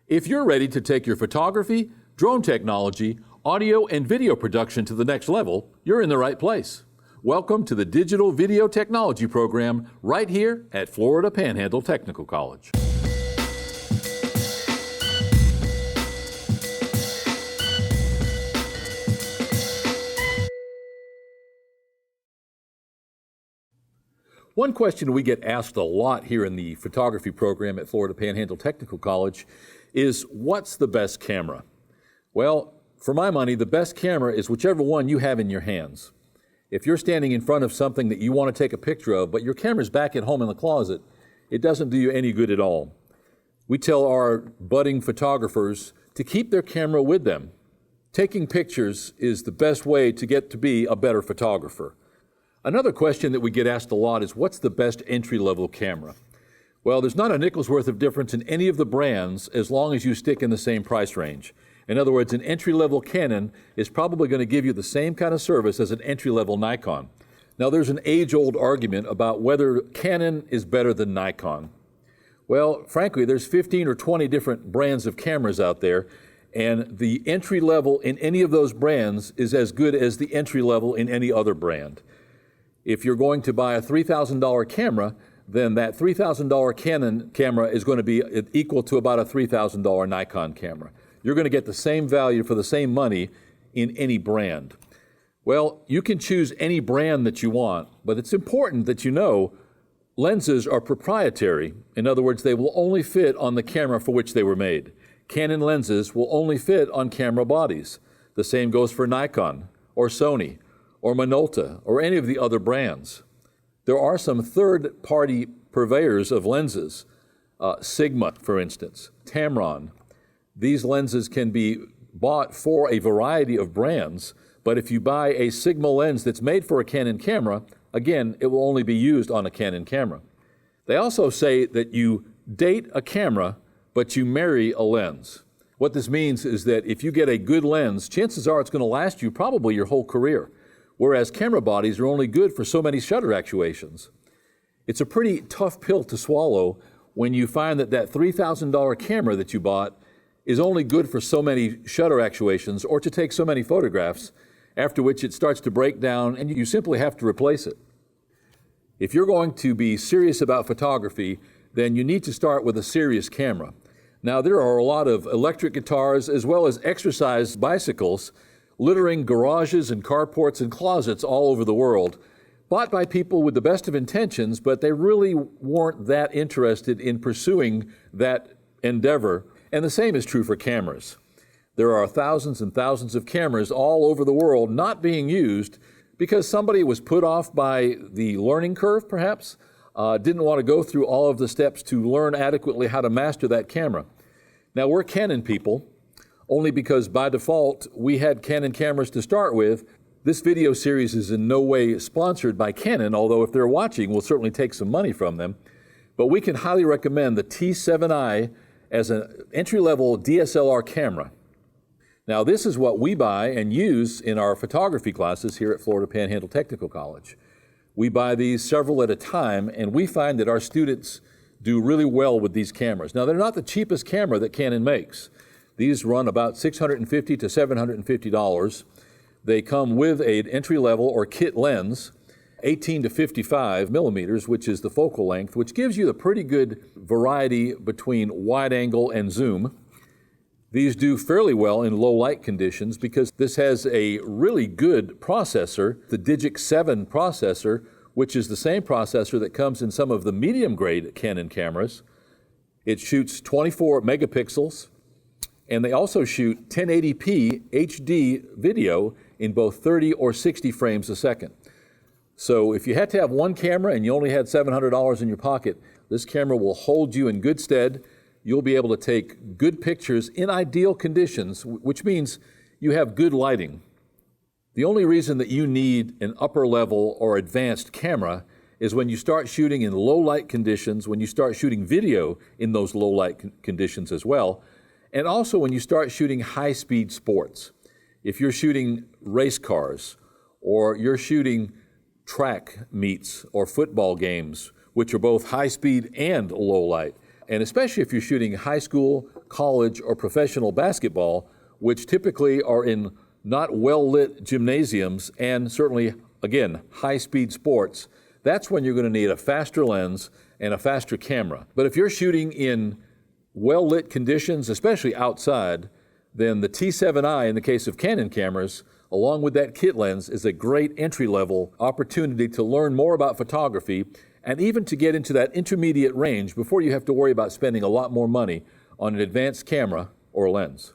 If you're ready to take your photography, drone technology, audio, and video production to the next level, you're in the right place. Welcome to the Digital Video Technology program right here at Florida Panhandle Technical College. One question we get asked a lot here in the photography program at Florida Panhandle Technical College is, what's the best camera? Well, for my money, the best camera is whichever one you have in your hands. If you're standing in front of something that you want to take a picture of, but your camera's back at home in the closet, it doesn't do you any good at all. We tell our budding photographers to keep their camera with them. Taking pictures is the best way to get to be a better photographer. Another question that we get asked a lot is, what's the best entry-level camera? Well, there's not a nickel's worth of difference in any of the brands as long as you stick in the same price range. In other words, an entry-level Canon is probably going to give you the same kind of service as an entry-level Nikon. Now, there's an age-old argument about whether Canon is better than Nikon. Well, frankly, there's 15 or 20 different brands of cameras out there, and the entry-level in any of those brands is as good as the entry-level in any other brand. If you're going to buy a $3,000 camera, then that $3,000 Canon camera is going to be equal to about a $3,000 Nikon camera. You're going to get the same value for the same money in any brand. Well, you can choose any brand that you want, but it's important that you know lenses are proprietary. In other words, they will only fit on the camera for which they were made. Canon lenses will only fit on camera bodies. The same goes for Nikon or Sony or Minolta or any of the other brands. There are some third-party purveyors of lenses, Sigma, for instance, Tamron. These lenses can be bought for a variety of brands, but if you buy a Sigma lens that's made for a Canon camera, again, it will only be used on a Canon camera. They also say that you date a camera, but you marry a lens. What this means is that if you get a good lens, chances are it's going to last you probably your whole career, whereas camera bodies are only good for so many shutter actuations. It's a pretty tough pill to swallow when you find that that $3,000 camera that you bought is only good for so many shutter actuations or to take so many photographs, after which it starts to break down and you simply have to replace it. If you're going to be serious about photography, then you need to start with a serious camera. Now, there are a lot of electric guitars as well as exercise bicycles littering garages and carports and closets all over the world, bought by people with the best of intentions, but they really weren't that interested in pursuing that endeavor. And the same is true for cameras. There are thousands and thousands of cameras all over the world not being used because somebody was put off by the learning curve, perhaps, didn't want to go through all of the steps to learn adequately how to master that camera. Now, we're Canon people, only because by default we had Canon cameras to start with. This video series is in no way sponsored by Canon, although if they're watching, we'll certainly take some money from them. But we can highly recommend the T7i as an entry-level DSLR camera. Now, this is what we buy and use in our photography classes here at Florida Panhandle Technical College. We buy these several at a time, and we find that our students do really well with these cameras. Now, they're not the cheapest camera that Canon makes. These run about $650 to $750. They come with an entry-level or kit lens, 18 to 55 millimeters, which is the focal length, which gives you a pretty good variety between wide angle and zoom. These do fairly well in low light conditions because this has a really good processor, the Digic 7 processor, which is the same processor that comes in some of the medium-grade Canon cameras. It shoots 24 megapixels, and they also shoot 1080p HD video in both 30 or 60 frames a second. So if you had to have one camera and you only had $700 in your pocket, this camera will hold you in good stead. You'll be able to take good pictures in ideal conditions, which means you have good lighting. The only reason that you need an upper level or advanced camera is when you start shooting in low light conditions, when you start shooting video in those low light conditions as well, and also when you start shooting high-speed sports. If you're shooting race cars or you're shooting track meets or football games, which are both high speed and low light, And especially if you're shooting high school, college, or professional basketball, which typically are in not well-lit gymnasiums and certainly, again, high-speed sports, that's when you're going to need a faster lens and a faster camera. But if you're shooting in well-lit conditions, especially outside, then the T7i in the case of Canon cameras, along with that kit lens, is a great entry-level opportunity to learn more about photography and even to get into that intermediate range before you have to worry about spending a lot more money on an advanced camera or lens.